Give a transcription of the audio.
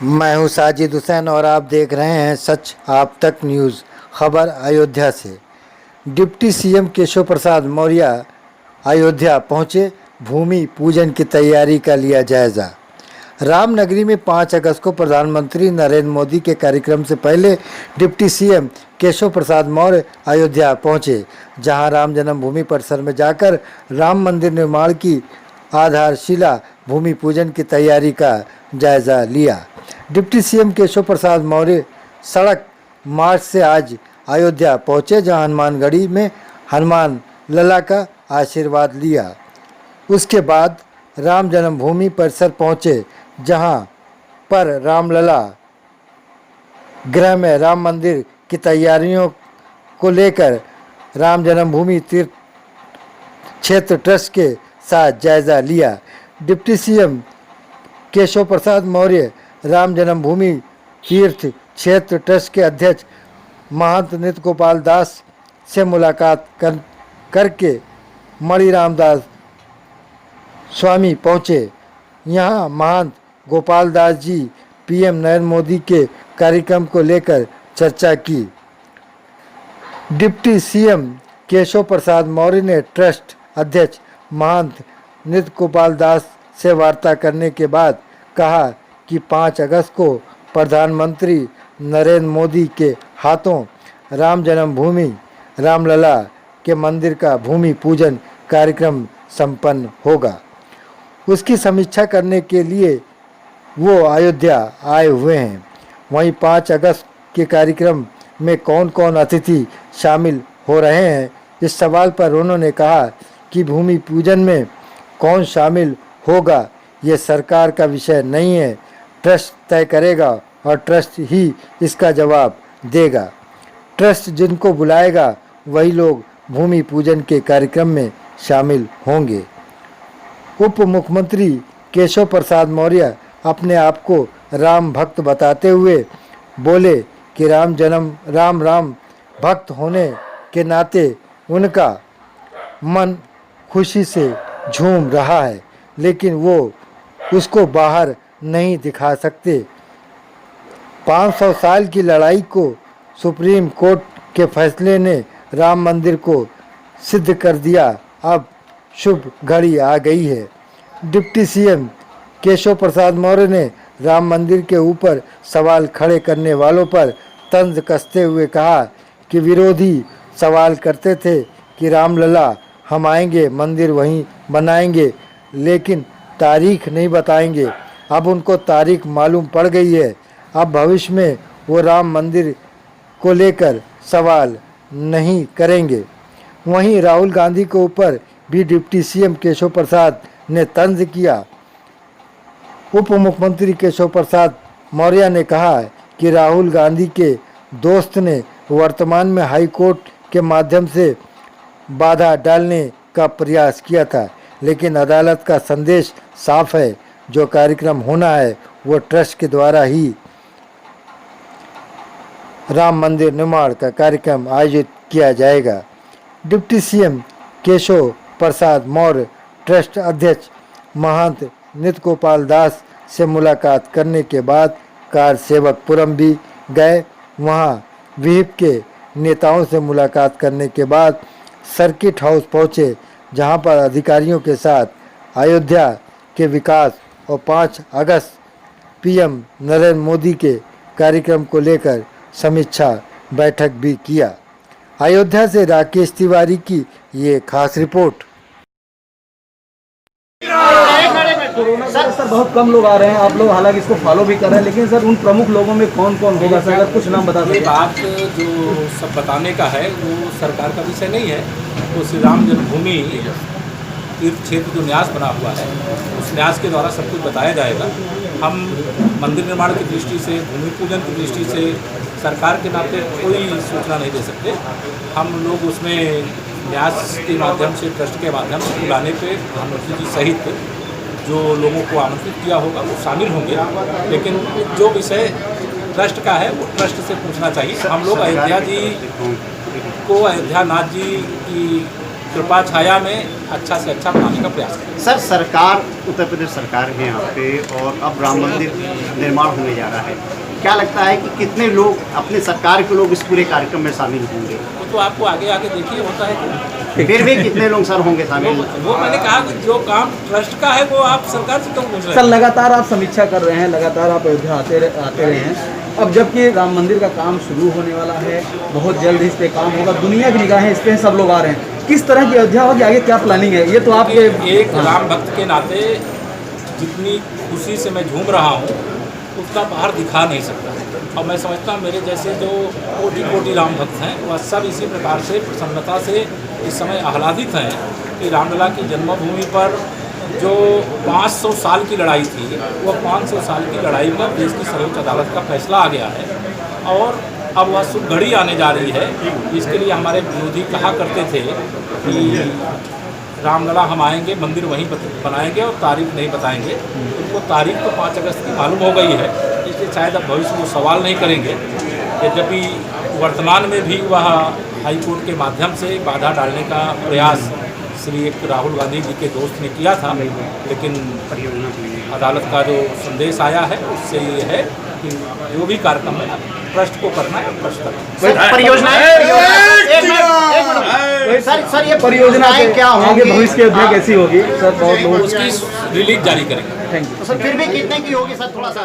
मैं हूं साजिद हुसैन और आप देख रहे हैं सच आप तक न्यूज़। खबर अयोध्या से। डिप्टी सीएम केशव प्रसाद मौर्य अयोध्या पहुंचे, भूमि पूजन की तैयारी का लिया जायजा। रामनगरी में 5 अगस्त को प्रधानमंत्री नरेंद्र मोदी के कार्यक्रम से पहले डिप्टी सीएम केशव प्रसाद मौर्य अयोध्या पहुंचे, जहां राम जन्मभूमि परिसर में जाकर राम मंदिर निर्माण की आधारशिला भूमि पूजन की तैयारी का जायजा लिया। डिप्टी सीएम केशव प्रसाद मौर्य सड़क मार्च से आज अयोध्या पहुंचे, जहां हनुमानगढ़ी में हनुमान लला का आशीर्वाद लिया। उसके बाद राम जन्मभूमि परिसर पहुंचे, जहां पर रामलला गृह में राम मंदिर की तैयारियों को लेकर राम जन्मभूमि तीर्थ क्षेत्र ट्रस्ट के साथ जायजा लिया। डिप्टी सीएम केशव प्रसाद मौर्य राम जन्मभूमि तीर्थ क्षेत्र ट्रस्ट के अध्यक्ष महंत नित्य गोपाल दास से मुलाकात करके मणि रामदास स्वामी पहुँचे। यहाँ महंत गोपाल दास जी पीएम नरेंद्र मोदी के कार्यक्रम को लेकर चर्चा की। डिप्टी सीएम केशव प्रसाद मौर्य ने ट्रस्ट अध्यक्ष महंत नित्य गोपाल दास से वार्ता करने के बाद कहा कि 5 अगस्त को प्रधानमंत्री नरेंद्र मोदी के हाथों राम जन्मभूमि रामलला के मंदिर का भूमि पूजन कार्यक्रम संपन्न होगा। उसकी समीक्षा करने के लिए वो अयोध्या आए हुए हैं। वहीं 5 अगस्त के कार्यक्रम में कौन कौन अतिथि शामिल हो रहे हैं, इस सवाल पर उन्होंने कहा कि भूमि पूजन में कौन शामिल होगा ये सरकार का विषय नहीं है, ट्रस्ट तय करेगा और ट्रस्ट ही इसका जवाब देगा। ट्रस्ट जिनको बुलाएगा वही लोग भूमि पूजन के कार्यक्रम में शामिल होंगे। उप मुख्यमंत्री केशव प्रसाद मौर्य अपने आप को राम भक्त बताते हुए बोले कि राम भक्त होने के नाते उनका मन खुशी से झूम रहा है, लेकिन वो उसको बाहर नहीं दिखा सकते। 500 साल की लड़ाई को सुप्रीम कोर्ट के फैसले ने राम मंदिर को सिद्ध कर दिया। अब शुभ घड़ी आ गई है। डिप्टी सीएम केशव प्रसाद मौर्य ने राम मंदिर के ऊपर सवाल खड़े करने वालों पर तंज कसते हुए कहा कि विरोधी सवाल करते थे कि रामलला हम आएंगे, मंदिर वहीं बनाएंगे, लेकिन तारीख नहीं बताएंगे। अब उनको तारीख मालूम पड़ गई है। अब भविष्य में वो राम मंदिर को लेकर सवाल नहीं करेंगे। वहीं राहुल गांधी के ऊपर भी डिप्टी सीएम केशव प्रसाद ने तंज किया। उप मुख्यमंत्री केशव प्रसाद मौर्य ने कहा कि राहुल गांधी के दोस्त ने वर्तमान में हाई कोर्ट के माध्यम से बाधा डालने का प्रयास किया था, लेकिन अदालत का संदेश साफ है, जो कार्यक्रम होना है वो ट्रस्ट के द्वारा ही राम मंदिर निर्माण का कार्यक्रम आयोजित किया जाएगा। Deputy CM Keshav Prasad Maurya trust अध्यक्ष महंत नित्य गोपाल दास से मुलाकात करने के बाद कार सेवकपुरम भी गए। वहां विहिप के नेताओं से मुलाकात करने के बाद सर्किट हाउस पहुंचे, जहां पर अधिकारियों के साथ अयोध्या के विकास और 5 अगस्त पीएम नरेंद्र मोदी के कार्यक्रम को लेकर समीक्षा बैठक भी किया। अयोध्या से राकेश तिवारी की ये खास रिपोर्ट। कोरोना का सर बहुत कम लोग आ रहे हैं, आप लोग हालांकि इसको फॉलो भी कर रहे हैं, लेकिन सर उन प्रमुख लोगों में कौन कौन होगा सर, अगर कुछ नाम बता दें। बात जो सब बताने का है वो सरकार का विषय नहीं है। वो श्री राम जन्मभूमि तीर्थ क्षेत्र जो न्यास बना हुआ है, उस न्यास के द्वारा सब कुछ बताया जाएगा। हम मंदिर निर्माण की दृष्टि से, भूमि पूजन की दृष्टि से सरकार के नाते कोई सूचना नहीं दे सकते। हम लोग उसमें न्यास के माध्यम से, ट्रस्ट के माध्यम से बुलाने पे प्रधानमंत्री जी सहित जो लोगों को आमंत्रित किया होगा वो शामिल होंगे, लेकिन जो विषय ट्रस्ट का है वो ट्रस्ट से पूछना चाहिए। हम लोग अयोध्या जी को, अयोध्या नाथ जी की कृपा छाया में अच्छा से अच्छा बनाने का प्रयास करें। सर, सरकार उत्तर प्रदेश सरकार है यहाँ पे और अब राम मंदिर निर्माण होने जा रहा है, क्या लगता है कि कितने लोग अपने सरकार के लोग इस पूरे कार्यक्रम में शामिल होंगे? वो तो आपको आगे आगे देखिए होता है कि फिर भी कितने लोग सर होंगे शामिल? वो मैंने कहा कि जो काम ट्रस्ट का है वो आप सरकार से क्यों पूछ रहे सर हैं? लगातार आप समीक्षा कर रहे हैं, लगातार आप अयोध्या आते रहे हैं। अब जबकि राम मंदिर का काम शुरू होने वाला है, बहुत जल्द इस पे काम होगा, दुनिया की निगाहें इस पे सब लोग आ रहे हैं, किस तरह की अयोध्या होगी, आगे क्या प्लानिंग है, ये तो आपके एक राम भक्त के नाते जितनी खुशी से मैं झूम रहा हूँ उतना बाहर दिखा नहीं सकता। और मैं समझता हूँ मेरे जैसे जो कोटि कोटि राम भक्त हैं वह सब इसी प्रकार से प्रसन्नता से इस समय आह्लादित हैं कि रामलला की जन्मभूमि पर जो 500 साल की लड़ाई थी वह 500 साल की लड़ाई पर देश की सर्वोच्च अदालत का फैसला आ गया है और अब वह शुभ घड़ी आने जा रही है। इसके लिए हमारे विरोधी कहा करते थे कि रामलला हम आएंगे, मंदिर वहीं बनाएंगे और तारीख नहीं बताएंगे। उनको तारीख तो 5 अगस्त की मालूम हो गई है, इसलिए शायद अब भविष्य वो सवाल नहीं करेंगे। यद्यपि वर्तमान में भी वह हाई कोर्ट के माध्यम से बाधा डालने का प्रयास श्री एक राहुल गांधी जी के दोस्त ने किया था, लेकिन अदालत का जो संदेश आया है उससे ये है कि जो भी कार्यक्रम है ट्रस्ट को करना है, ट्रस्ट करना सर, ये परियोजनाएं क्या आगे होंगी? भविष्य की अयोध्या कैसी होगी सर, बहुत लोग उसकी रिलीज जारी करेंगे। Thank you. तो सर फिर भी कितने की होगी सर, थोड़ा सा